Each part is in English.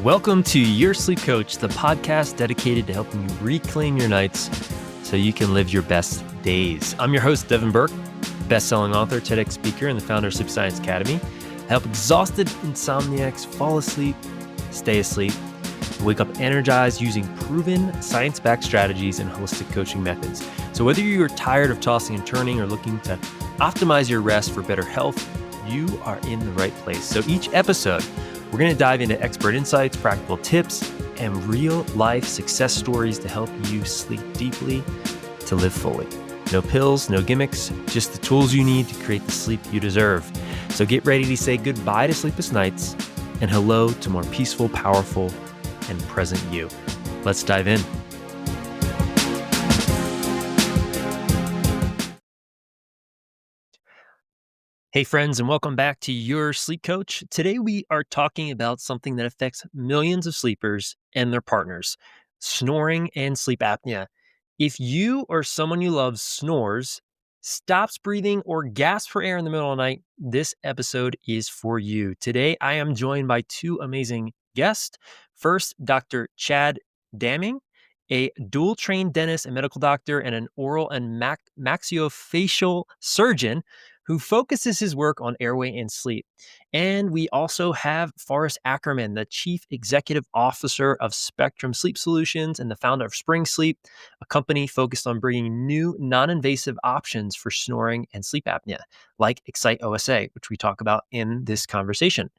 Welcome to Your Sleep Coach, the podcast dedicated to helping you reclaim your nights so you can live your best days. I'm your host, Devin Burke, best-selling author, TEDx speaker, and the founder of Sleep Science Academy. I help exhausted insomniacs fall asleep, stay asleep, and wake up energized using proven science-backed strategies and holistic coaching methods. So whether you're tired of tossing and turning or looking to optimize your rest for better health, you are in the right place. So each episode, we're going to dive into expert insights, practical tips, and real-life success stories to help you sleep deeply to live fully. No pills, no gimmicks, just the tools you need to create the sleep you deserve. So get ready to say goodbye to sleepless nights and hello to more peaceful, powerful, and present you. Let's dive in. Hey friends, and welcome back to Your Sleep Coach. Today we are talking about something that affects millions of sleepers and their partners, snoring and sleep apnea. If you or someone you love snores, stops breathing, or gasps for air in the middle of the night, this episode is for you. Today I am joined by two amazing guests. First, Dr. Chad Dammling, a dual-trained dentist and medical doctor and an oral and maxillofacial surgeon who focuses his work on airway and sleep. And we also have Forrest Ackerman, the Chief Executive Officer of Spectrum Sleep Solutions and the founder of Spring Sleep, a company focused on bringing new non-invasive options for snoring and sleep apnea, like ExciteOSA, which we talk about in this conversation.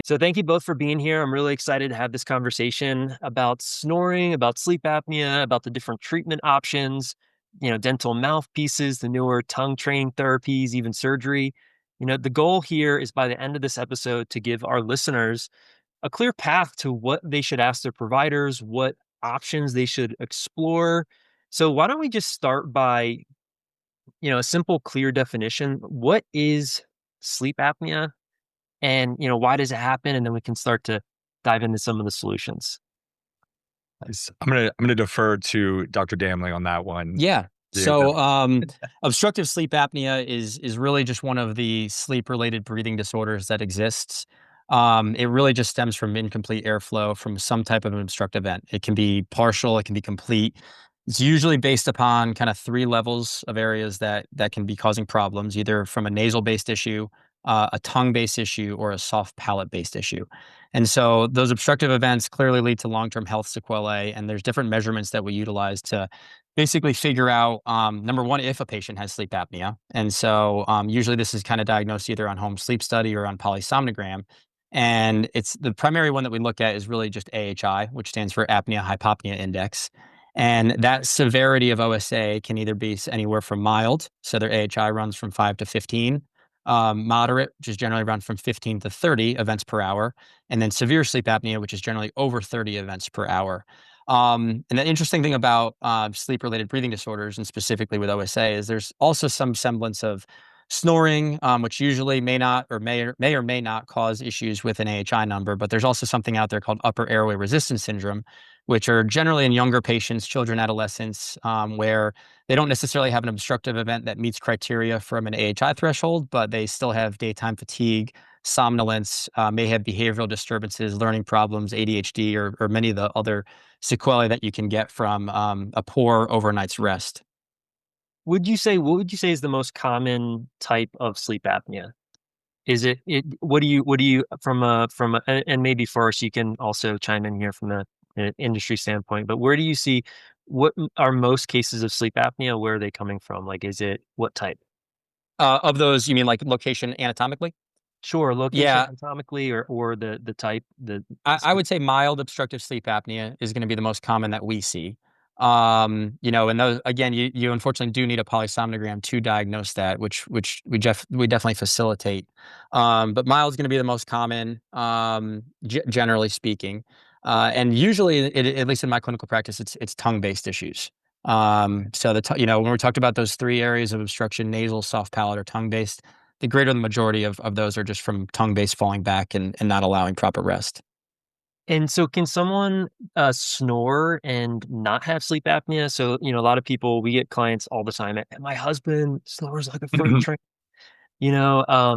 So thank you both for being here. I'm really excited to have this conversation about snoring, about sleep apnea, about the different treatment options, dental mouthpieces, the newer tongue training therapies, even surgery. The goal here is by the end of this episode to give our listeners a clear path to what they should ask their providers, what options they should explore. So why don't we just start by, a simple, clear definition. What is sleep apnea? And, why does it happen? And then we can start to dive into some of the solutions. Nice. I'm gonna defer to Dr. Dammling on that one. Yeah. So obstructive sleep apnea is really just one of the sleep-related breathing disorders that exists. It really just stems from incomplete airflow from some type of an obstructive event. It can be partial, it can be complete. It's usually based upon kind of three levels of areas that can be causing problems, either from a nasal-based issue, a tongue-based issue, or a soft palate-based issue. And so those obstructive events clearly lead to long-term health sequelae, and there's different measurements that we utilize to basically figure out, number one, if a patient has sleep apnea. And so usually this is kind of diagnosed either on home sleep study or on polysomnogram. And it's the primary one that we look at is really just AHI, which stands for apnea-hypopnea index. And that severity of OSA can either be anywhere from mild, so their AHI runs from 5 to 15, moderate, which is generally around from 15 to 30 events per hour, and then severe sleep apnea, which is generally over 30 events per hour. And the interesting thing about sleep-related breathing disorders, and specifically with OSA, is there's also some semblance of snoring, which usually may or may not cause issues with an AHI number, but there's also something out there called upper airway resistance syndrome, which are generally in younger patients, children, adolescents, where they don't necessarily have an obstructive event that meets criteria from an AHI threshold, but they still have daytime fatigue, somnolence, may have behavioral disturbances, learning problems, ADHD, or many of the other sequelae that you can get from a poor overnight's rest. What would you say is the most common type of sleep apnea? Is it what do you and maybe first you can also chime in here from an industry standpoint, but where do you see what are most cases of sleep apnea? Where are they coming from? Like, is it what type? Of those, you mean like location anatomically? Sure, location Yeah. anatomically or the type. I would say mild obstructive sleep apnea is going to be the most common that we see. And those, again, you unfortunately do need a polysomnogram to diagnose that, which we definitely facilitate. But mild is going to be the most common, generally speaking. And usually, at least in my clinical practice, it's tongue-based issues. So when we talked about those three areas of obstruction, nasal, soft palate, or tongue-based, the greater the majority of those are just from tongue-based falling back and not allowing proper rest. And so can someone snore and not have sleep apnea? So, a lot of people, we get clients all the time. And my husband snores like a freight train.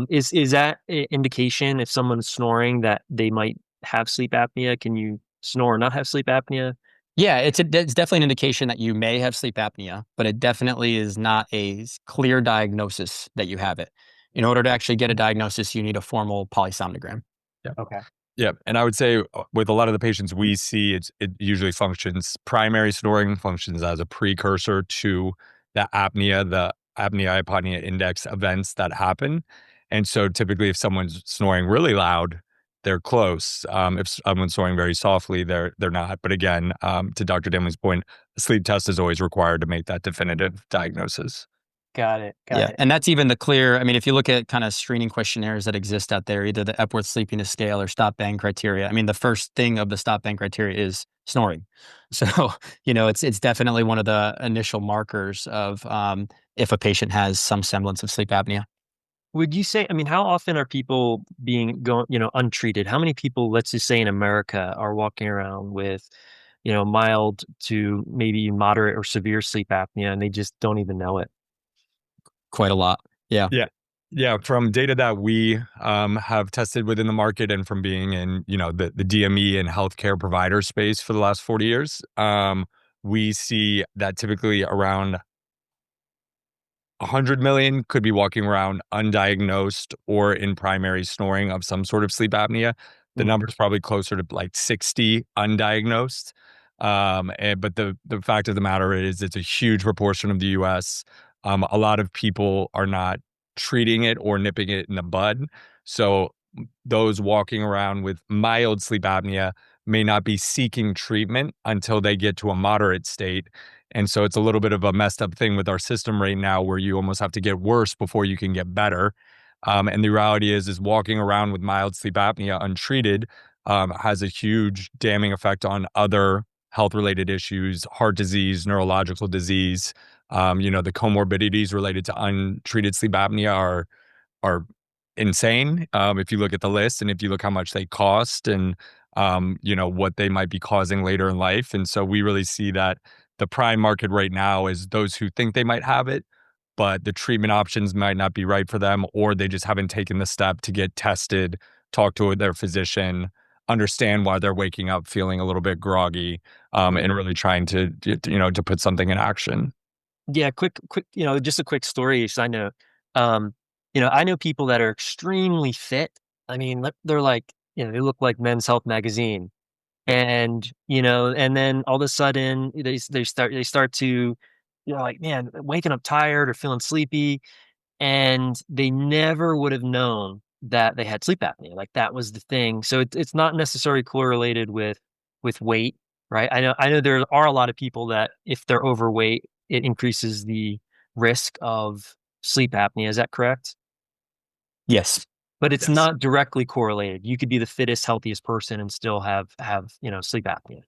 Is that an indication if someone's snoring that they might have sleep apnea? Can you snore and not have sleep apnea? Yeah, it's definitely an indication that you may have sleep apnea, but it definitely is not a clear diagnosis that you have it. In order to actually get a diagnosis, you need a formal polysomnogram. Yeah. Okay. Yeah, and I would say with a lot of the patients we see, it usually functions. Primary snoring functions as a precursor to the apnea hypopnea index events that happen. And so, typically, if someone's snoring really loud, they're close. If someone's snoring very softly, they're not. But again, to Dr. Demling's point, a sleep test is always required to make that definitive diagnosis. Got it. Got Yeah, it. and that's even the clear. I mean, if you look at kind of screening questionnaires that exist out there, either the Epworth Sleepiness Scale or Stop Bang criteria. I mean, the first thing of the Stop Bang criteria is snoring. So, it's definitely one of the initial markers of if a patient has some semblance of sleep apnea. Would you say, I mean, how often are people being untreated? How many people, let's just say in America, are walking around with, mild to maybe moderate or severe sleep apnea and they just don't even know it? Quite a lot. Yeah. Yeah. Yeah, from data that we have tested within the market and from being in, the DME and healthcare provider space for the last 40 years, we see that typically around 100 million could be walking around undiagnosed or in primary snoring of some sort of sleep apnea. The Mhm. number is probably closer to like 60 undiagnosed. But the fact of the matter is, it's a huge proportion of the US. A lot of people are not treating it or nipping it in the bud. So those walking around with mild sleep apnea may not be seeking treatment until they get to a moderate state. And so it's a little bit of a messed up thing with our system right now where you almost have to get worse before you can get better. And the reality is walking around with mild sleep apnea untreated has a huge damning effect on other health related issues, heart disease, neurological disease. The comorbidities related to untreated sleep apnea are insane. If you look at the list and if you look how much they cost and what they might be causing later in life. And so we really see that the prime market right now is those who think they might have it, but the treatment options might not be right for them, or they just haven't taken the step to get tested, talk to their physician, understand why they're waking up feeling a little bit groggy, and really trying to put something in action. Yeah, quick, just a quick story. So I know, um, I know people that are extremely fit. I mean, they're like, they look like Men's Health magazine, and and then all of a sudden they start to, like, man, waking up tired or feeling sleepy, and they never would have known that they had sleep apnea. Like that was the thing. So it's not necessarily correlated with weight, right? I know there are a lot of people that if they're overweight, it increases the risk of sleep apnea. Is that correct? Yes. But it's Yes. not directly correlated. You could be the fittest, healthiest person and still have sleep apnea.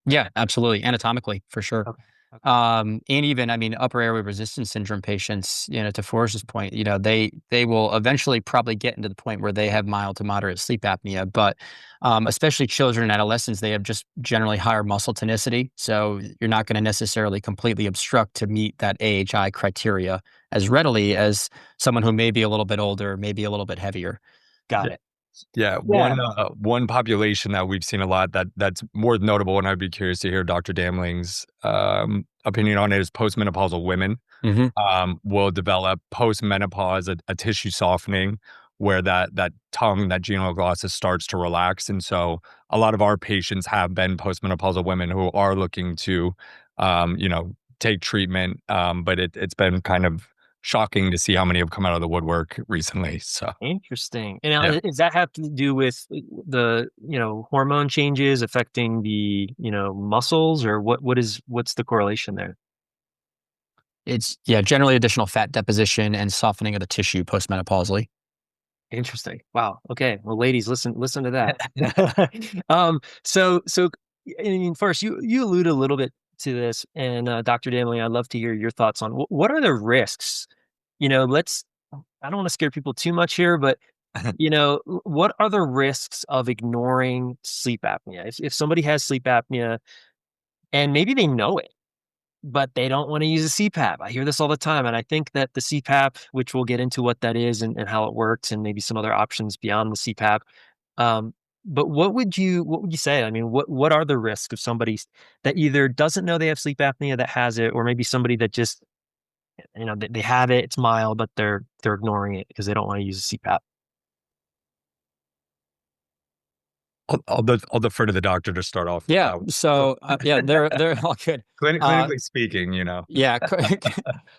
Yeah, absolutely. Anatomically, for sure. Okay. Okay. And even, I mean, upper airway resistance syndrome patients, to Forrest's point, they will eventually probably get into the point where they have mild to moderate sleep apnea. But especially children and adolescents, they have just generally higher muscle tonicity. So you're not going to necessarily completely obstruct to meet that AHI criteria as readily as someone who may be a little bit older, maybe a little bit heavier. Got it. Yeah, Yeah. one population that we've seen a lot that's more notable, and I'd be curious to hear Dr. Damling's opinion on it, is postmenopausal women Hmm. will develop postmenopause a tissue softening where that tongue, that genioglossus starts to relax, and so a lot of our patients have been postmenopausal women who are looking to, take treatment, but it's been kind of shocking to see how many have come out of the woodwork recently. So Interesting. And now, yeah. does that have to do with the, hormone changes affecting the, muscles, or what's the correlation there? It's, yeah, generally additional fat deposition and softening of the tissue postmenopausally. Interesting. Wow. Okay. Well, ladies, listen to that. So I mean, first, you alluded a little bit to this, and Dr. Dammling, I'd love to hear your thoughts on what are the risks. Let's. I don't want to scare people too much here, but what are the risks of ignoring sleep apnea? If somebody has sleep apnea and maybe they know it, but they don't want to use a CPAP. I hear this all the time. And I think that the CPAP, which we'll get into what that is and how it works, and maybe some other options beyond the CPAP, But what would you say? I mean, what are the risks of somebody that either doesn't know they have sleep apnea that has it, or maybe somebody that just they have it, it's mild, but they're ignoring it because they don't want to use a CPAP. I'll defer to the doctor to start off. Yeah. So yeah, they're all good. Uh, Clinically speaking, Yeah,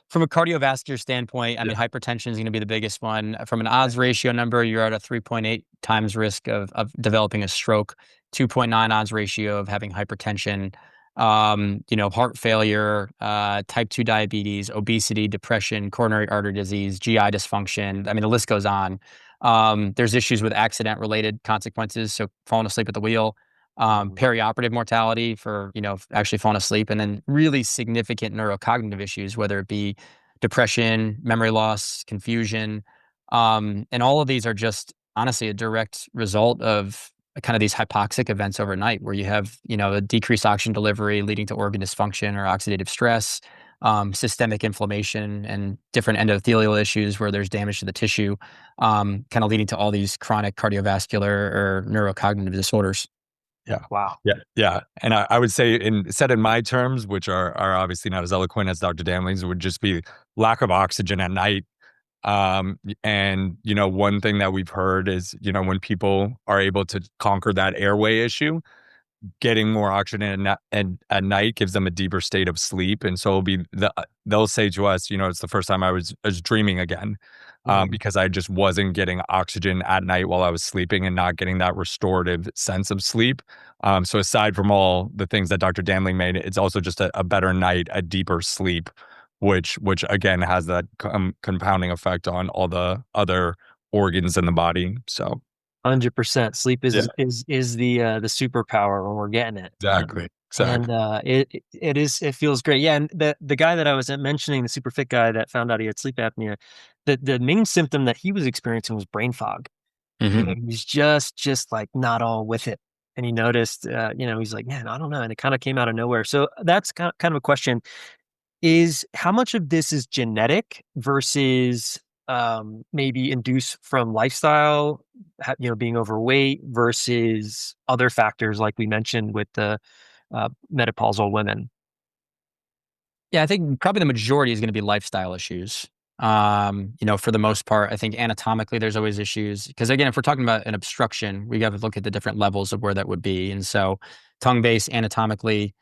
from a cardiovascular standpoint, I Yeah. mean, hypertension is going to be the biggest one. From an odds ratio number, you're at a 3.8 times risk of developing a stroke, 2.9 odds ratio of having hypertension, heart failure, type 2 diabetes, obesity, depression, coronary artery disease, GI dysfunction. I mean, the list goes on. There's issues with accident related consequences. So falling asleep at the wheel, Mhm. perioperative mortality for actually falling asleep, and then really significant neurocognitive issues, whether it be depression, memory loss, confusion, and all of these are just honestly a direct result of kind of these hypoxic events overnight, where you have a decreased oxygen delivery leading to organ dysfunction or oxidative stress, systemic inflammation, and different endothelial issues where there's damage to the tissue, kind of leading to all these chronic cardiovascular or neurocognitive disorders. Yeah. Wow. Yeah. And I would say said in my terms, which are obviously not as eloquent as Dr. Damling's, would just be lack of oxygen at night. And one thing that we've heard is, when people are able to conquer that airway issue, getting more oxygen and at night gives them a deeper state of sleep. And so they'll say to us, it's the first time I was dreaming again, Mhm. because I just wasn't getting oxygen at night while I was sleeping and not getting that restorative sense of sleep. So aside from all the things that Dr. Damling made, it's also just a better night, a deeper sleep, which again has that compounding effect on all the other organs in the body. So 100%. Sleep yeah, is the superpower when we're getting it. exactly, And exactly. it feels great. Yeah, and the guy that I was mentioning, the super fit guy that found out he had sleep apnea, the main symptom that he was experiencing was brain fog. Mhm. He was just like not all with it. And he noticed, he's like, man, I don't know. And it kind of came out of nowhere. So that's kind of a question is how much of this is genetic versus maybe induced from lifestyle, being overweight versus other factors like we mentioned with the menopausal women. Yeah, I think probably the majority is gonna be lifestyle issues. For the most part, I think anatomically there's always issues because again, if we're talking about an obstruction, we got to look at the different levels of where that would be. And so tongue-based anatomically,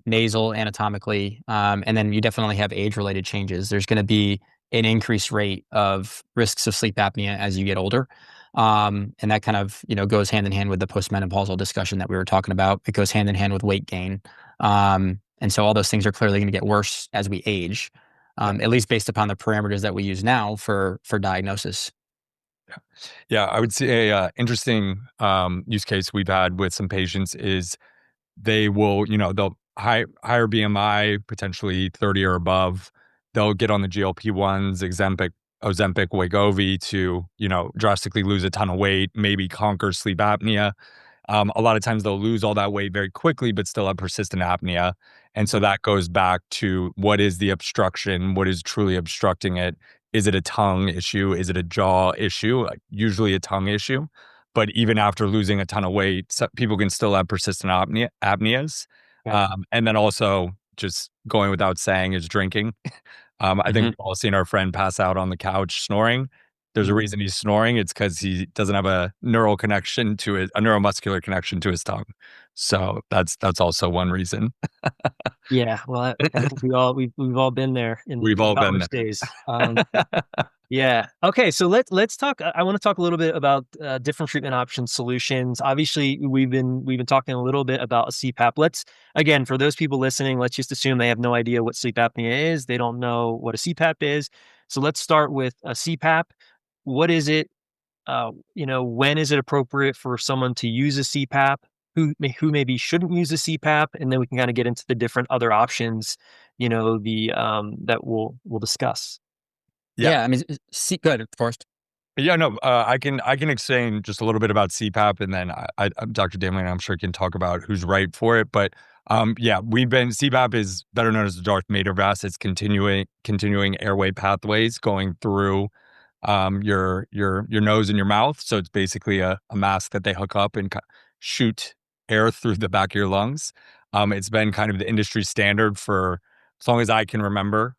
nasal anatomically, and then you definitely have age-related changes. There's gonna be an increased rate of risks of sleep apnea as you get older. And that kind of, goes hand in hand with the postmenopausal discussion that we were talking about. It goes hand in hand with weight gain. And so all those things are clearly going to get worse as we age, Yeah. at least based upon the parameters that we use now for diagnosis. Yeah, I would say a interesting use case we've had with some patients is they will, they'll higher BMI, potentially 30 or above. They'll get on the GLP-1s, Ozempic, Wegovy to, drastically lose a ton of weight, maybe conquer sleep apnea. A lot of times they'll lose all that weight very quickly, but still have persistent apnea. And so Mhm. that goes back to what is the obstruction? What is truly obstructing it? Is it a tongue issue? Is it a jaw issue? Like, usually a tongue issue. But even after losing a ton of weight, people can still have persistent apneas. Yeah. And then also, just going without saying, is drinking. I think Mhm. we've all seen our friend pass out on the couch snoring. There's a Mhm. reason he's snoring. It's because he doesn't have a neuromuscular connection to his tongue. So that's also one reason. Yeah. Well, I think we've all been there We've in all been college there. days. Yeah. Okay. So let's talk. I want to talk a little bit about different treatment options, solutions. Obviously, we've been talking a little bit about a CPAP. Let's again for those people listening, let's just assume they have no idea what sleep apnea is. They don't know what a CPAP is. So let's start with a CPAP. What is it? When is it appropriate for someone to use a CPAP? Who maybe shouldn't use a CPAP, and then we can kind of get into the different other options. The that we'll discuss. Yeah. Yeah, I mean, see, good, Forrest. Yeah, no, I can explain just a little bit about CPAP, and then Dr. Damlin, I'm sure, can talk about who's right for it. But yeah, CPAP is better known as the Darth Vader vest. It's continuing airway pathways going through your nose and your mouth. So it's basically a mask that they hook up and shoot air through the back of your lungs. It's been kind of the industry standard for as long as I can remember,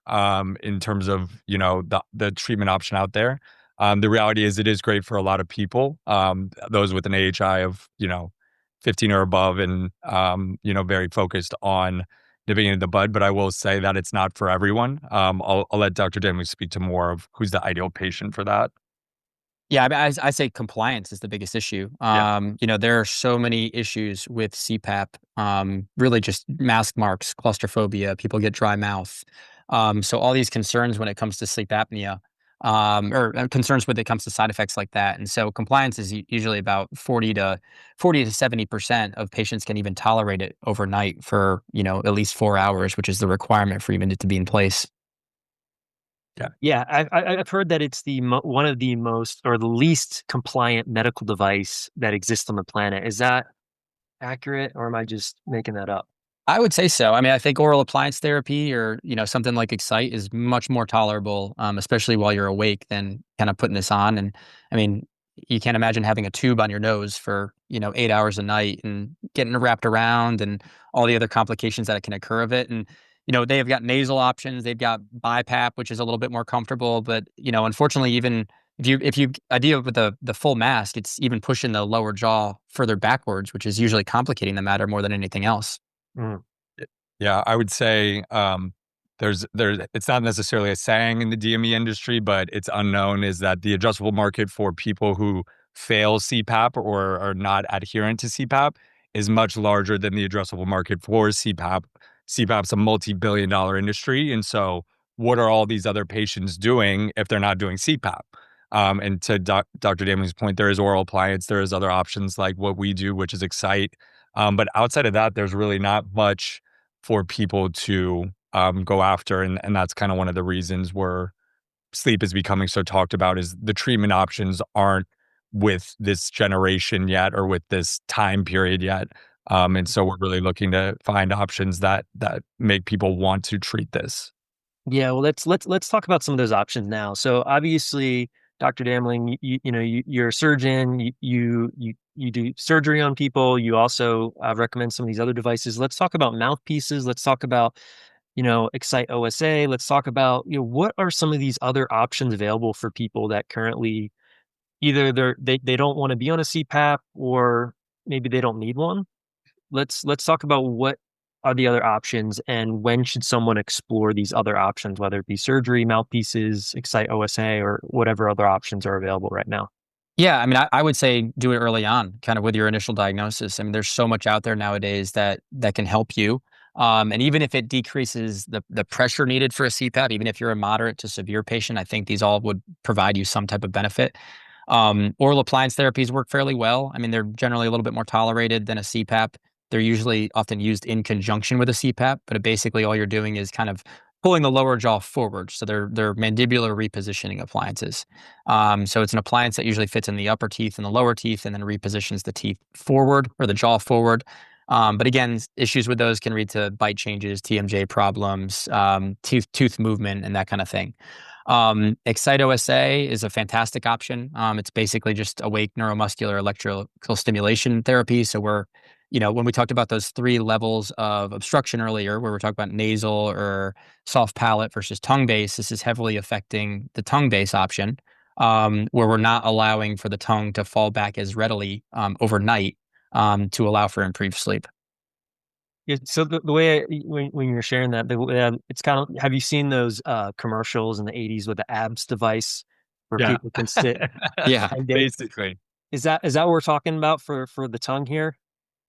in terms of, the treatment option out there. The reality is it is great for a lot of people, those with an AHI of, 15 or above and, very focused on nipping it in the bud. But I will say that it's not for everyone. I'll let Dr. Dammling speak to more of who's the ideal patient for that. Yeah, I mean, I say compliance is the biggest issue. Yeah. There are so many issues with CPAP. Really, just mask marks, claustrophobia, people get dry mouth. So all these concerns when it comes to sleep apnea, or concerns when it comes to side effects like that. And so compliance is usually about 40 to 70% of patients can even tolerate it overnight for at least 4 hours, which is the requirement for even it to be in place. Yeah. Yeah, I've heard that it's one of the most or the least compliant medical device that exists on the planet. Is that accurate, or am I just making that up? I would say so. I mean, I think oral appliance therapy or, something like Excite is much more tolerable, especially while you're awake than kind of putting this on. And I mean, you can't imagine having a tube on your nose for, 8 hours a night and getting wrapped around and all the other complications that can occur of it. And, they've got nasal options, they've got BiPAP, which is a little bit more comfortable. But, unfortunately, even if you idea with the full mask, it's even pushing the lower jaw further backwards, which is usually complicating the matter more than anything else. Mm. Yeah, I would say, there's it's not necessarily a saying in the DME industry, but it's unknown is that the adjustable market for people who fail CPAP or are not adherent to CPAP is much larger than the addressable market for CPAP. CPAP's a multi-billion dollar industry. And so what are all these other patients doing if they're not doing CPAP? And to Dr. Damling's point, there is oral appliance, there is other options like what we do, which is Excite. But outside of that, there's really not much for people to go after. And that's kind of one of the reasons where sleep is becoming so talked about is the treatment options aren't with this generation yet or with this time period yet. And so we're really looking to find options that make people want to treat this. Yeah, well, let's talk about some of those options now. So obviously, Dr. Damling, you're a surgeon. You do surgery on people. You also recommend some of these other devices. Let's talk about mouthpieces. Let's talk about ExciteOSA. Let's talk about what are some of these other options available for people that currently either they don't want to be on a CPAP or maybe they don't need one. Let's talk about what are the other options and when should someone explore these other options, whether it be surgery, mouthpieces, Excite OSA, or whatever other options are available right now. Yeah, I mean, I would say do it early on, kind of with your initial diagnosis. I mean, there's so much out there nowadays that can help you. And even if it decreases the pressure needed for a CPAP, even if you're a moderate to severe patient, I think these all would provide you some type of benefit. Oral appliance therapies work fairly well. I mean, they're generally a little bit more tolerated than a CPAP. They're usually often used in conjunction with a CPAP, but basically all you're doing is kind of pulling the lower jaw forward. So they're mandibular repositioning appliances. So it's an appliance that usually fits in the upper teeth and the lower teeth, and then repositions the teeth forward or the jaw forward. But again, issues with those can lead to bite changes, TMJ problems, tooth movement, and that kind of thing. ExciteOSA is a fantastic option. It's basically just awake neuromuscular electrical stimulation therapy. So when we talked about those three levels of obstruction earlier, where we're talking about nasal or soft palate versus tongue base, this is heavily affecting the tongue base option, where we're not allowing for the tongue to fall back as readily overnight to allow for improved sleep. Yeah, so the way when you're sharing that, it's kind of, have you seen those commercials in the 80s with the abs device where Yeah. people can sit? Yeah. And Basically. is that what we're talking about for the tongue here?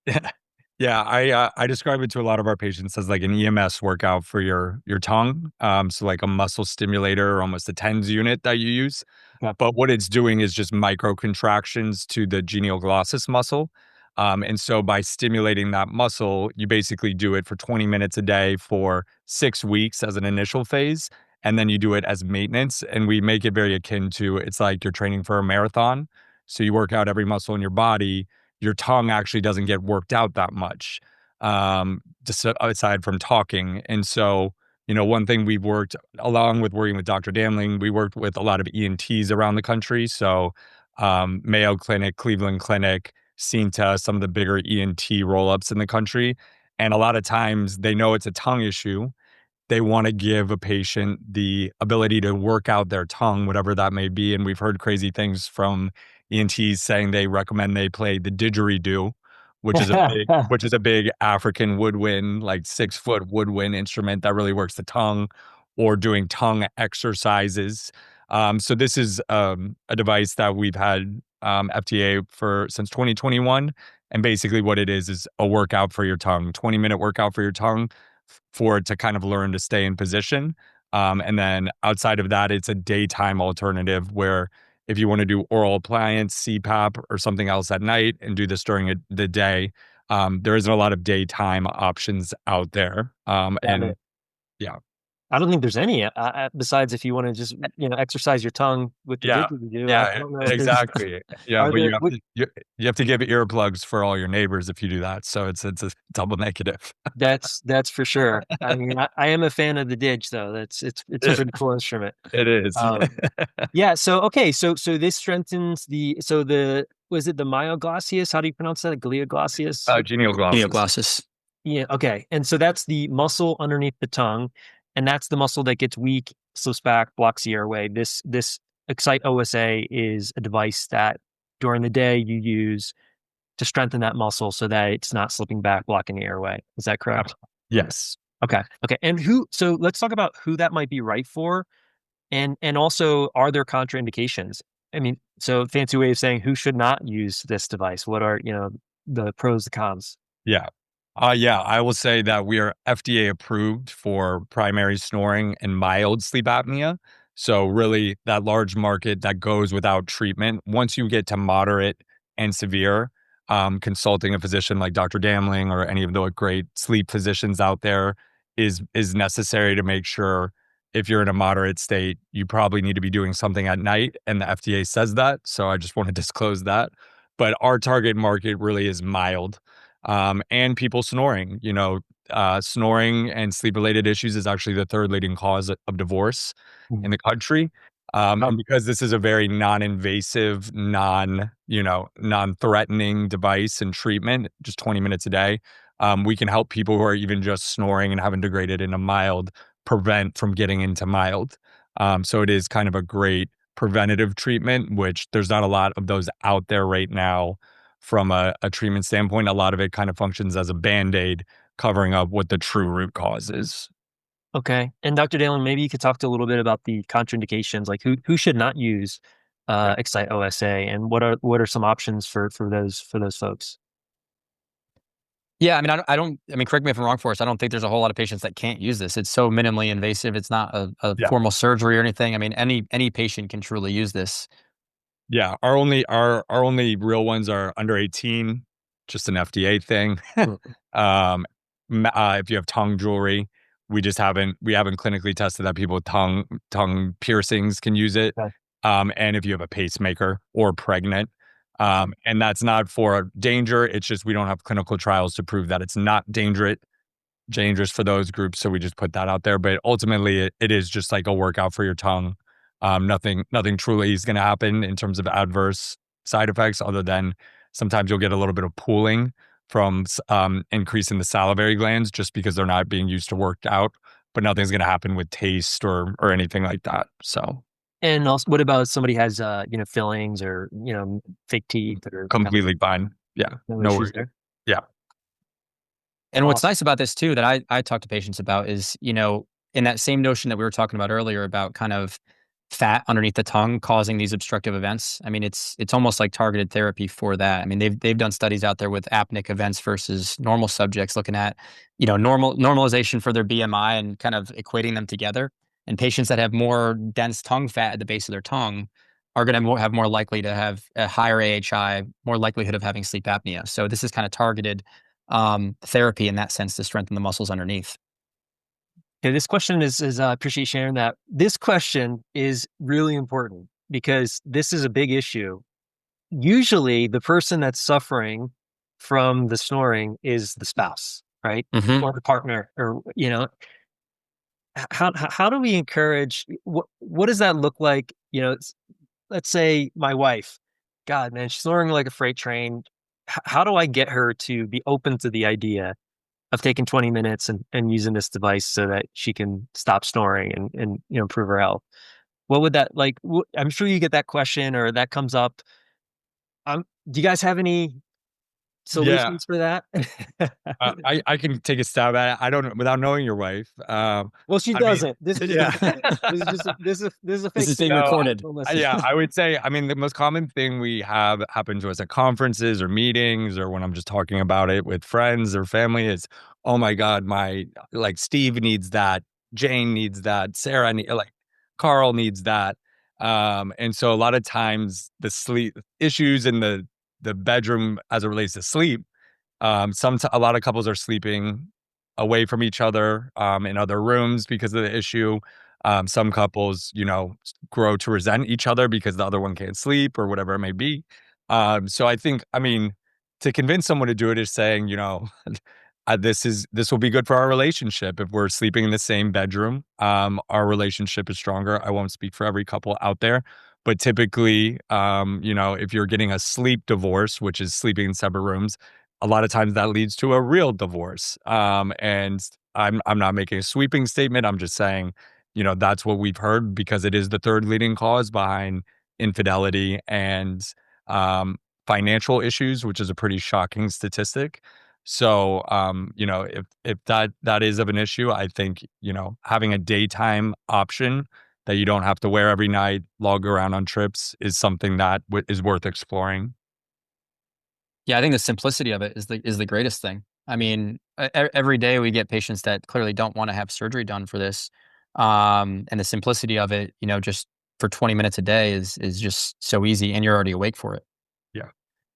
Yeah. Yeah, I describe it to a lot of our patients as like an EMS workout for your tongue. So like a muscle stimulator, or almost a TENS unit that you use. Yeah. But what it's doing is just micro contractions to the genioglossus muscle. And so by stimulating that muscle, you basically do it for 20 minutes a day for 6 weeks as an initial phase. And then you do it as maintenance. And we make it very akin to it's like you're training for a marathon. So you work out every muscle in your body. Your tongue actually doesn't get worked out that much, just aside from talking. And so, One thing we've worked along with working with Dr. Dammling, we worked with a lot of ENTs around the country. So Mayo Clinic, Cleveland Clinic, Cinta, some of the bigger ENT roll-ups in the country. And a lot of times they know it's a tongue issue. They want to give a patient the ability to work out their tongue, whatever that may be. And we've heard crazy things from ENTs saying they recommend they play the didgeridoo, which is a big African woodwind, like 6-foot woodwind instrument that really works the tongue, or doing tongue exercises. So this is a device that we've had FDA for since 2021. And basically what it is a workout for your tongue, 20-minute workout for your tongue for it to kind of learn to stay in position. And then outside of that, it's a daytime alternative where if you want to do oral appliance, CPAP, or something else at night and do this during the day, there isn't a lot of daytime options out there. And yeah. I don't think there's any besides if you want to just exercise your tongue with the Yeah. didgeridoo. I Yeah, don't know if there's. exactly. Yeah, Are but there? you have to give earplugs for all your neighbors if you do that. So it's a double negative. That's for sure. I mean, I am a fan of the didge though. It's a pretty cool instrument. It is. Yeah. So okay. So this strengthens the was it the myoglossius? How do you pronounce that? Glioglossus? Genial glosses. Neoglossous. Yeah. Okay. And so that's the muscle underneath the tongue, and that's the muscle that gets weak, slips back, blocks the airway. This ExciteOSA is a device that during the day you use to strengthen that muscle so that it's not slipping back, blocking the airway. Is that correct? Yes. Okay. Okay. And so let's talk about who that might be right for. And also, are there contraindications? I mean, so fancy way of saying who should not use this device? What are, the pros, the cons? Yeah. Yeah, I will say that we are FDA approved for primary snoring and mild sleep apnea. So really that large market that goes without treatment. Once you get to moderate and severe, consulting a physician like Dr. Dammling or any of the great sleep physicians out there is necessary to make sure if you're in a moderate state, you probably need to be doing something at night. And the FDA says that. So I just want to disclose that. But our target market really is mild. And people snoring. Snoring and sleep-related issues is actually the third leading cause of divorce in the country. And because this is a very non-invasive, non-threatening device and treatment, just 20 minutes a day, we can help people who are even just snoring and haven't degraded into mild prevent from getting into mild. So it is kind of a great preventative treatment, which there's not a lot of those out there right now from a treatment standpoint. A lot of it kind of functions as a Band-Aid covering up what the true root cause is. Okay. And Dr. Dalen, maybe you could talk to a little bit about the contraindications, like who should not use ExciteOSA, and what are some options for those folks? Yeah, I mean, I mean, correct me if I'm wrong, Forrest. I don't think there's a whole lot of patients that can't use this. It's so minimally invasive. It's not a Yeah. formal surgery or anything. I mean, any patient can truly use this. Yeah, our only real ones are under 18, just an FDA thing. Um, if you have tongue jewelry, we haven't clinically tested that people with tongue piercings can use it. Okay. And if you have a pacemaker or pregnant, and that's not for danger. It's just we don't have clinical trials to prove that it's not dangerous for those groups. So we just put that out there. But ultimately, it is just like a workout for your tongue. Nothing truly is going to happen in terms of adverse side effects, other than sometimes you'll get a little bit of pooling from increasing the salivary glands just because they're not being used to work out. But nothing's going to happen with taste or anything like that. So. And also, what about if somebody has fillings or fake teeth or Completely fine. Yeah. no No issues worries. there? Yeah. And what's Awesome. nice about this too, that I talk to patients about is, in that same notion that we were talking about earlier about kind of fat underneath the tongue causing these obstructive events. I mean, it's almost like targeted therapy for that. I mean, they've done studies out there with apneic events versus normal subjects, looking at, normalization for their BMI and kind of equating them together. And patients that have more dense tongue fat at the base of their tongue are going to have more likely to have a higher AHI, more likelihood of having sleep apnea. So this is kind of targeted therapy in that sense to strengthen the muscles underneath. Okay, this question is I appreciate you sharing that. This question is really important because this is a big issue. Usually, the person that's suffering from the snoring is the spouse, right? Mm-hmm. Or the partner, or how do we encourage what does that look like? Let's say my wife, God, man, she's snoring like a freight train. How do I get her to be open to the idea of taking 20 minutes and using this device so that she can stop snoring and improve her health? What would that like? I'm sure you get that question or that comes up. Do you guys have any Yeah. solutions for that? I can take a stab at it. I don't without knowing your wife. Well, she I mean, doesn't. This is yeah. a fake. This is a This fake is being scenario. No, recorded. Don't listen. yeah, I would say, I mean, the most common thing we have happen to us at conferences or meetings or when I'm just talking about it with friends or family is, oh my God, like Steve needs that, Jane needs that, like Carl needs that. And so a lot of times the sleep issues in the bedroom as it relates to sleep, a lot of couples are sleeping away from each other in other rooms because of the issue. Some couples, grow to resent each other because the other one can't sleep or whatever it may be. So I think, I mean, to convince someone to do it is saying, this will be good for our relationship if we're sleeping in the same bedroom. Our relationship is stronger. I won't speak for every couple out there, but typically, if you're getting a sleep divorce, which is sleeping in separate rooms, a lot of times that leads to a real divorce. And I'm not making a sweeping statement. I'm just saying, that's what we've heard because it is the third leading cause behind infidelity and financial issues, which is a pretty shocking statistic. So, if that is of an issue, I think, having a daytime option that you don't have to wear every night, log around on trips is something that is worth exploring. Yeah, I think the simplicity of it is the greatest thing. I mean, every day we get patients that clearly don't want to have surgery done for this, and the simplicity of it, just for 20 minutes a day is just so easy, and you're already awake for it. Yeah.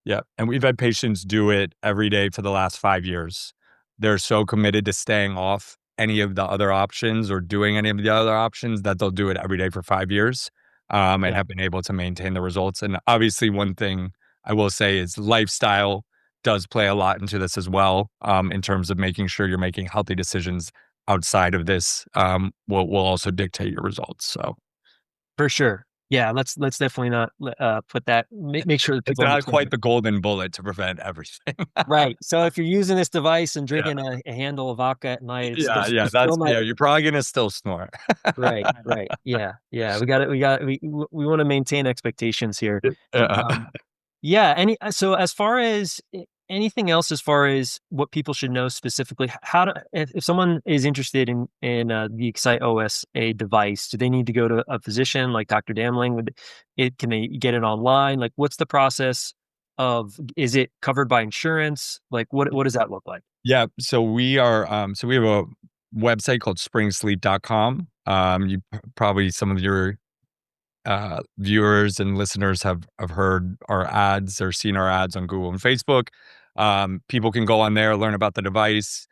Yeah, and we've had patients do it every day for the last 5 years. They're so committed to staying off any of the other options or doing any of the other options that they'll do it every day for 5 years, and Yeah, have been able to maintain the results. And obviously, one thing I will say is lifestyle does play a lot into this as well, in terms of making sure you're making healthy decisions outside of this, will also dictate your results. So for sure. Yeah, let's definitely not put that. Make sure that it's people not understand quite it. the golden bullet to prevent everything. Right. So if you're using this device and Yeah. drinking a handle of vodka at night, Yeah, yeah, it's still not you're probably gonna still snore. right. Right. Yeah. Yeah. We want to maintain expectations here. Yeah. Um, Yeah, so as far as anything else, as far as what people should know specifically, how to if someone is interested in the ExciteOSA device, do they need to go to a physician like Dr. Dammling? Can they get it online? Like, what's the process of? Is it covered by insurance? Like, what does that look like? Yeah, so we have a website called springsleep.com. You probably some of your, viewers and listeners have heard our ads or seen our ads on Google and Facebook. People can go on there, learn about the device.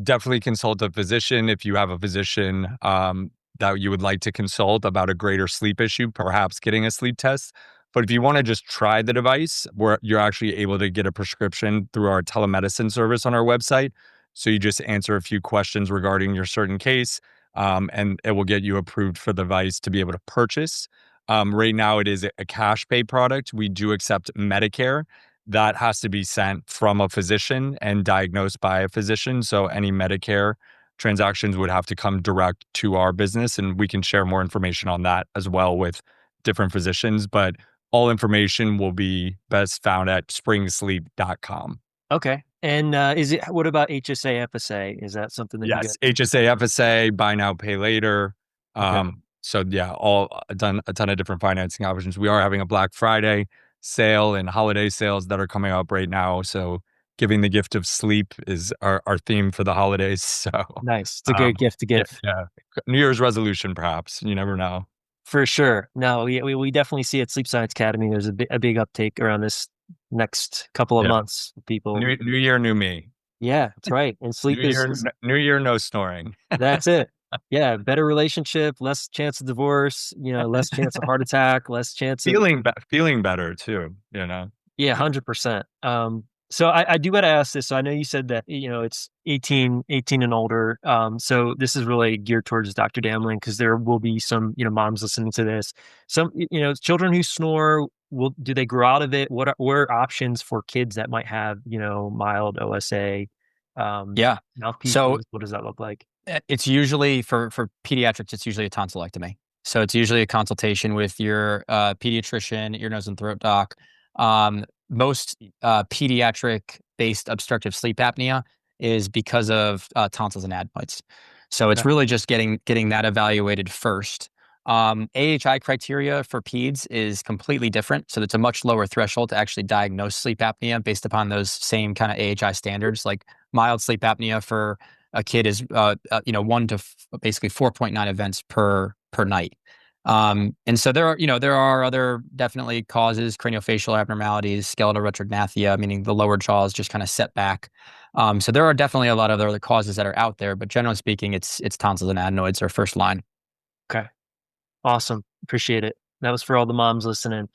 Definitely consult a physician if you have a physician that you would like to consult about a greater sleep issue, perhaps getting a sleep test. But if you want to just try the device, where you're actually able to get a prescription through our telemedicine service on our website. So you just answer a few questions regarding your certain case, and it will get you approved for the device to be able to purchase. Right now, it is a cash pay product. We do accept Medicare that has to be sent from a physician and diagnosed by a physician. So any Medicare transactions would have to come direct to our business, and we can share more information on that as well with different physicians. But all information will be best found at springsleep.com. Okay. And what about HSA FSA? Is that something that you Yes, guys? HSA, FSA, buy now, pay later. Okay. So yeah, a ton of different financing options. We are having a Black Friday sale and holiday sales that are coming up right now. So giving the gift of sleep is our theme for the holidays. So Nice. It's a great gift to yeah, give. yeah. New Year's resolution, perhaps. You never know. For sure. No, we definitely see at Sleep Science Academy, there's a big uptake around this next couple of Yeah. months. People, New year, new me. yeah, that's right. And sleep is New year, no snoring. that's it. Yeah, better relationship, less chance of divorce, less chance of heart attack, less chance of Feeling better too, you know? yeah, 100%. So I do got to ask this. So I know you said that, it's 18 and older. So this is really geared towards Dr. Dammling because there will be some, moms listening to this. Some, children who snore, do they grow out of it? What are options for kids that might have, mild OSA, Yeah. So mouthpieces? What does that look like? it's usually for pediatrics, it's usually a tonsillectomy. So it's usually a consultation with your pediatrician, ear, nose, and throat doc. Most pediatric-based obstructive sleep apnea is because of tonsils and adenoids. So it's Okay. really just getting that evaluated first. AHI criteria for peds is completely different. So it's a much lower threshold to actually diagnose sleep apnea based upon those same kind of AHI standards. Like mild sleep apnea for a kid is basically 4.9 events per night. And so there are other definitely causes, craniofacial abnormalities, skeletal retrognathia, meaning the lower jaw is just kind of set back. So there are definitely a lot of other causes that are out there, but generally speaking, it's tonsils and adenoids are first line. Okay. Awesome. Appreciate it. That was for all the moms listening.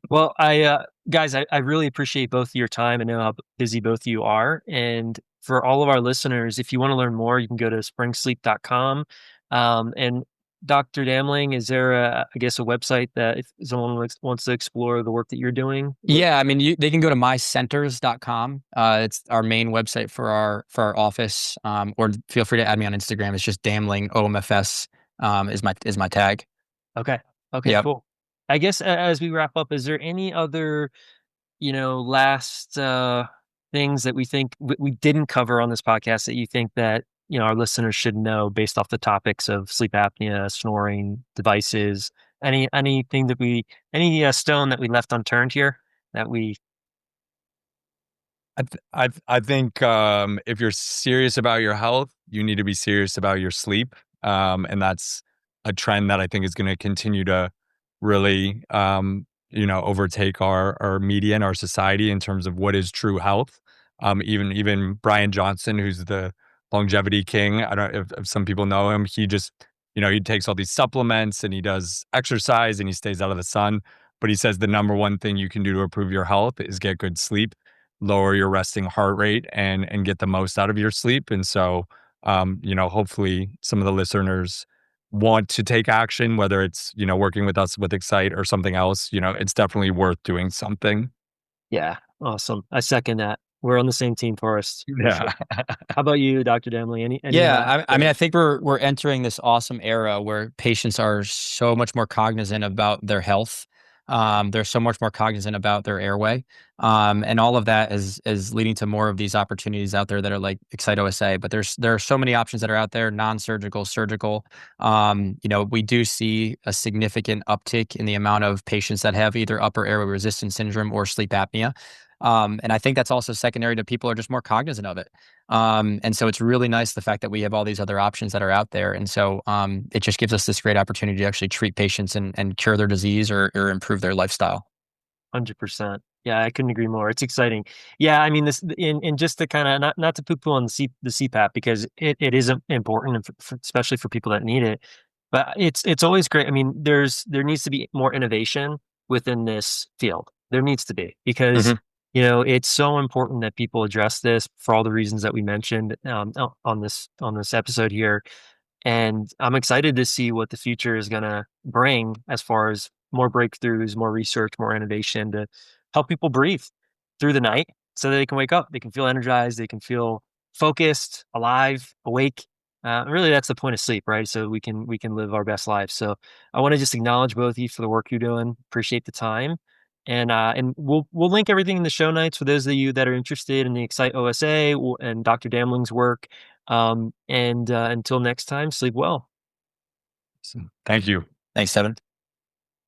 Well, guys, I really appreciate both of your time. I know how busy both of you are. And for all of our listeners, if you want to learn more, you can go to springsleep.com. And Dr. Damling, is there I guess a website that if someone wants to explore the work that you're doing? Yeah, I mean, they can go to mycenters.com. It's our main website for our office. Or feel free to add me on Instagram. It's just Dammling OMFS is my tag. Okay. Okay, Yep. cool. I guess as we wrap up, is there any other last things that we think we didn't cover on this podcast that you think that, our listeners should know based off the topics of sleep apnea, snoring, devices, anything that any stone that we left unturned here that we, I think if you're serious about your health, you need to be serious about your sleep, and that's a trend that I think is going to continue to really overtake our media and our society in terms of what is true health. Even Brian Johnson, who's the longevity king, I don't if some people know him. He just he takes all these supplements and he does exercise and he stays out of the sun. But he says the number one thing you can do to improve your health is get good sleep, lower your resting heart rate, and get the most out of your sleep. And so hopefully some of the listeners want to take action, whether it's working with us with Excite or something else. It's definitely worth doing something. yeah, awesome. I second that. We're on the same team, Forrest, for sure. Yeah. How about you, Dr. Demley? Any last Yeah, I mean, I think we're entering this awesome era where patients are so much more cognizant about their health. They're so much more cognizant about their airway, and all of that is leading to more of these opportunities out there that are like ExciteOSA. But there are so many options that are out there, non-surgical, surgical. We do see a significant uptick in the amount of patients that have either upper airway resistance syndrome or sleep apnea. And I think that's also secondary to people are just more cognizant of it. And so it's really nice the fact that we have all these other options that are out there. And so it just gives us this great opportunity to actually treat patients and cure their disease or improve their lifestyle. 100%. Yeah, I couldn't agree more. It's exciting. Yeah, I mean, this in just to kind of not to poo-poo on the CPAP because it is important, and especially for people that need it. But it's always great. I mean, there needs to be more innovation within this field. There needs to be because Mhm. it's so important that people address this for all the reasons that we mentioned on this episode here. And I'm excited to see what the future is going to bring as far as more breakthroughs, more research, more innovation to help people breathe through the night so that they can wake up. They can feel energized. They can feel focused, alive, awake. Really, that's the point of sleep, right? So we can live our best lives. So I want to just acknowledge both of you for the work you're doing. Appreciate the time, and we'll link everything in the show notes for those of you that are interested in the Excite OSA and Dr. Damling's work. And until next time, sleep well. Thank you. Thanks, Devin.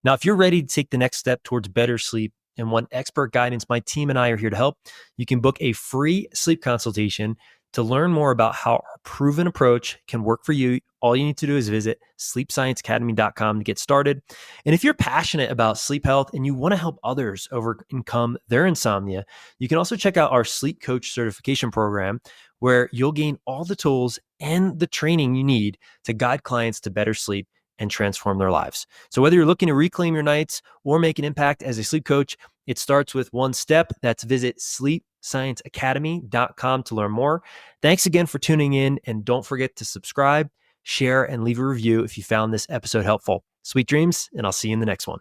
Now, if you're ready to take the next step towards better sleep and want expert guidance, my team and I are here to help. You can book a free sleep consultation to learn more about how our proven approach can work for you. All you need to do is visit sleepscienceacademy.com to get started. And if you're passionate about sleep health and you want to help others overcome their insomnia, you can also check out our sleep coach certification program, where you'll gain all the tools and the training you need to guide clients to better sleep and transform their lives. So whether you're looking to reclaim your nights or make an impact as a sleep coach, it starts with one step. That's visit sleepscienceacademy.com to learn more. Thanks again for tuning in, and don't forget to subscribe, share, and leave a review if you found this episode helpful. Sweet dreams, and I'll see you in the next one.